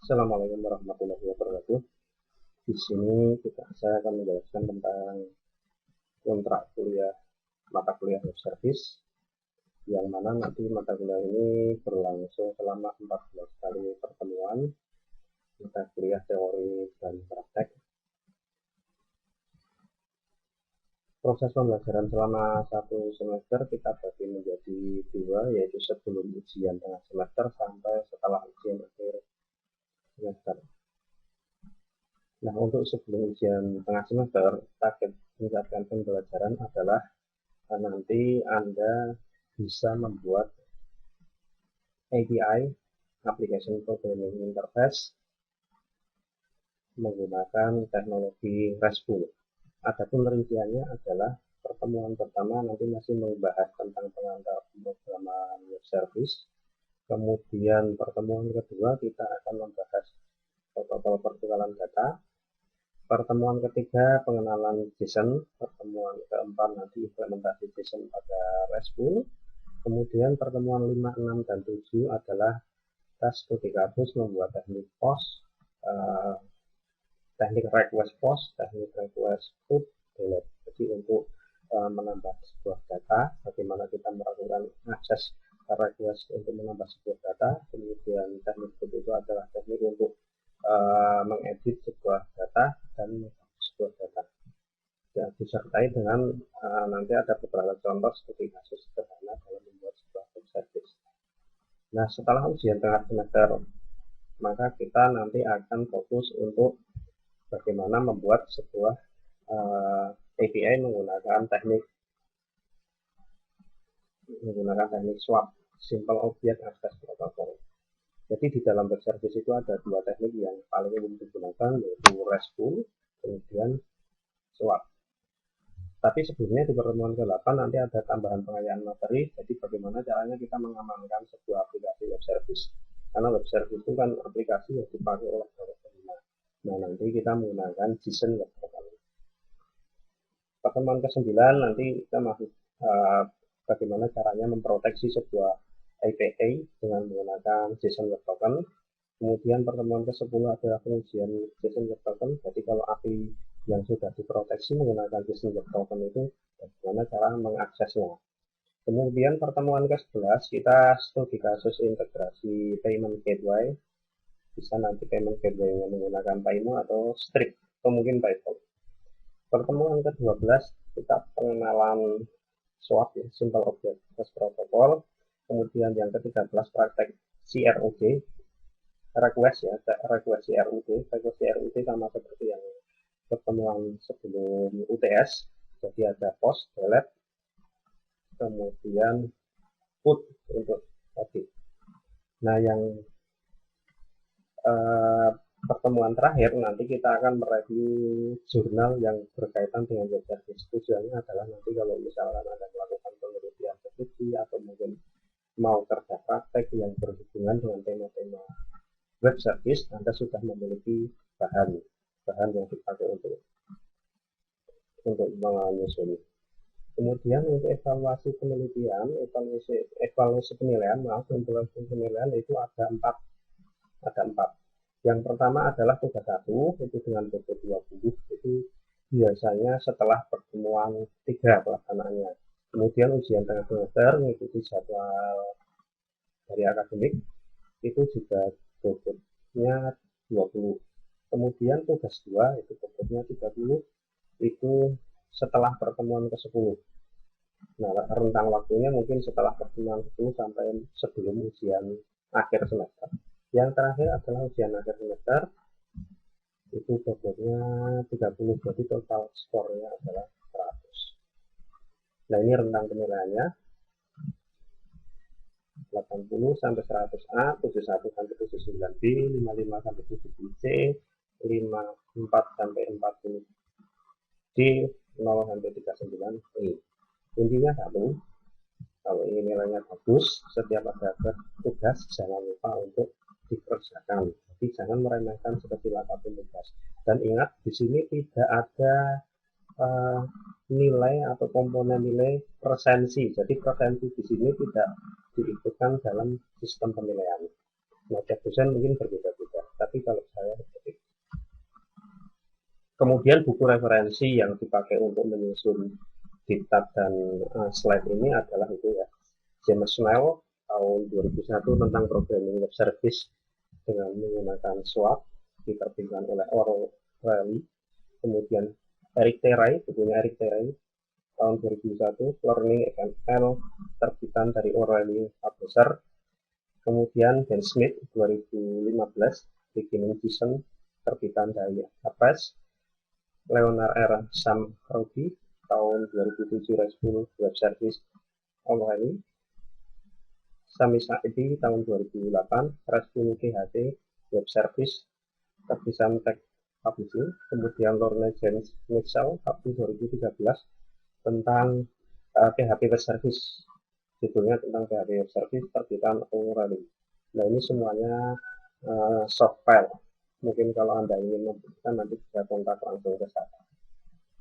Assalamualaikum warahmatullahi wabarakatuh. Di sini saya akan menjelaskan tentang kontrak kuliah mata kuliah web service, yang mana nanti mata kuliah ini berlangsung selama 14 kali pertemuan mata kuliah teori dan praktek. Proses pembelajaran selama satu semester kita bagi menjadi dua, yaitu sebelum ujian tengah semester sampai setelah ujian akhir semester. Nah, untuk sebelum ujian tengah semester, target meningkatkan pembelajaran adalah nanti Anda bisa membuat API (Application Programming Interface) menggunakan teknologi RESTful. Adapun rinciannya adalah pertemuan pertama nanti masih membahas tentang pengantar pemrograman web service. Kemudian pertemuan kedua kita akan membahas protokol pertukaran data. Pertemuan ketiga pengenalan JSON. Pertemuan keempat nanti implementasi JSON pada RESTful. Kemudian pertemuan 5, 6, dan 7 adalah tes studi kasus membuat teknik post, teknik request post, teknik request put, delete. Jadi untuk menambah sebuah data, bagaimana kita melakukan akses request untuk menambah sebuah data. Kemudian teknik put itu adalah teknik untuk mengedit sebuah data dan sebuah data. Ya, disertai dengan nanti ada beberapa contoh studi kasus sederhana dalam membuat sebuah web service. Nah, setelah ujian tengah semester, maka kita nanti akan fokus untuk bagaimana membuat sebuah API menggunakan teknik SWAP, Simple Object Access Protocol. Jadi di dalam web service itu ada dua teknik yang paling umum digunakan, yaitu RESTful, kemudian SWAP. Tapi sebelumnya di pertemuan ke-8 nanti ada tambahan pengayaan materi, jadi bagaimana caranya kita mengamankan sebuah aplikasi web service. Karena web service itu kan aplikasi yang dipakai oleh para pengguna. Nah, nanti kita menggunakan JSON web protocol. Pertemuan ke-9 nanti kita masih bagaimana caranya memproteksi sebuah API dengan menggunakan JSON Web Token. Kemudian pertemuan ke-10 adalah pengujian JSON Web Token. Jadi kalau API yang sudah diproteksi menggunakan JSON Web Token itu bagaimana cara mengaksesnya. Kemudian pertemuan ke-11 kita studi kasus integrasi payment gateway. Bisa nanti payment gateway yang menggunakan Paimo atau Stripe atau mungkin PayPal. Pertemuan ke-12 kita pengenalan SWAP, Simple Object Access Protocol. Kemudian yang ke-13 praktek CRUD, request CRUD sama seperti yang pertemuan sebelum UTS. Jadi ada post, delete, kemudian put untuk edit. Nah, yang pertemuan terakhir nanti kita akan mereview jurnal yang berkaitan dengan web service. Tujuannya adalah nanti kalau misalkan Anda melakukan penelitian skripsi atau mungkin mau kerja praktek yang berhubungan dengan tema-tema web service, Anda sudah memiliki bahan yang dipakai untuk menyusun. Kemudian untuk evaluasi penelitian, evaluasi penilaian itu ada empat. Yang pertama adalah tugas 1, itu dengan bobot 20, itu biasanya setelah pertemuan 3 pelaksanaannya. Kemudian ujian tengah semester mengikuti jadwal dari akademik, itu juga bobotnya 20. Kemudian tugas 2 itu bobotnya 30, itu setelah pertemuan ke-10. Nah, rentang waktunya mungkin setelah pertemuan 10 sampai sebelum ujian akhir semester. Yang terakhir adalah ujian akhir semester, itu bobotnya 30, jadi total skornya adalah 100. Nah, ini rentang penilaiannya 80 sampai 100A, 71 sampai 79B, 55 sampai 70C, 54 sampai 40D, 0 sampai 39E. Intinya satu, kalau ingin nilainya bagus, setiap ada tugas jangan lupa untuk dikerjakan. Jadi jangan meremehkan sekecil apapun tugas. Dan ingat, di sini tidak ada nilai atau komponen nilai presensi. Jadi presensi di sini tidak diikutkan dalam sistem penilaian. Nah, tiap dosen mungkin berbeda-beda. tadi kalau saya ketik. Kemudian buku referensi yang dipakai untuk menyusun diktat dan slide ini adalah itu ya, James Snell tahun 2001 tentang programming web service dengan menggunakan SWAP, diterbitkan oleh O'Reilly. Kemudian Eric Terray, bukunya Eric Terray tahun 2001, Learning XML, terbitan dari O'Reilly Publisher. Kemudian Ben Smith 2015, Beginning Vision, terbitan dari Press. Leonard R. Samrugi tahun 2007, RESTful Web Service O'Reilly. Sami Saidi tahun 2008, RESTful GHT Web Service, terbitan Tech Publishing. Kemudian Lorne James Mitchell tahun 2013 tentang PHP Web Service, judulnya tentang PHP Web Service, terbitan O'Reilly. Nah, ini semuanya soft file. Mungkin kalau Anda ingin membutuhkan nanti bisa kontak langsung ke saya.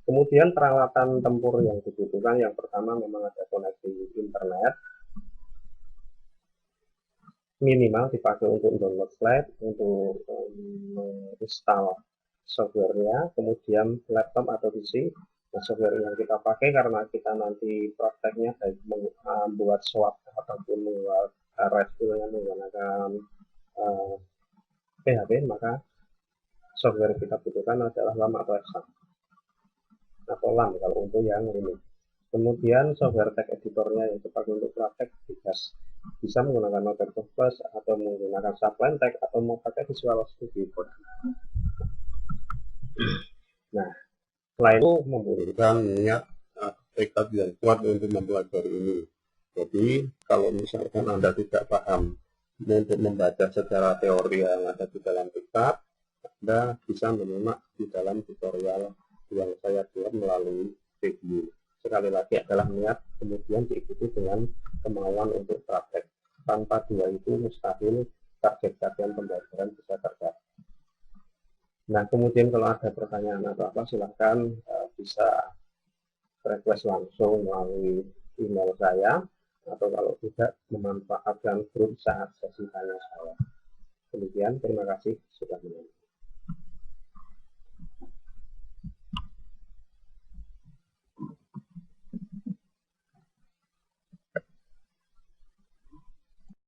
Kemudian peralatan tempur yang dibutuhkan, yang pertama memang ada koneksi internet, minimal dipakai untuk download slide, untuk menginstal softwarenya, kemudian laptop atau PC. Nah, software yang kita pakai karena kita nanti prakteknya baik membuat SWAP ataupun membuat RESTful yang menggunakan PHP, maka software kita butuhkan adalah LAM atau Excel atau LAM kalau untuk yang ini. Kemudian software tag editornya yang dipakai untuk praktek bisa menggunakan Notepad Plus atau menggunakan Sublime Text atau mau pakai Visual Studio Code. Nah, setelah itu membutuhkan niat tekad yang kuat untuk mempelajari ini. Jadi kalau misalkan Anda tidak paham untuk membaca secara teori yang ada di dalam kitab, Anda bisa menyimak di dalam tutorial yang saya buat melalui video. Sekali lagi adalah niat, kemudian diikuti dengan kemauan untuk praktek. Tanpa dua itu mustahil target capaian pembelajaran bisa tercapai. Nah, kemudian kalau ada pertanyaan atau apa, silahkan bisa request langsung melalui email saya, atau kalau tidak memanfaatkan grup saat sesi tanya saya. Demikian, terima kasih sudah menonton.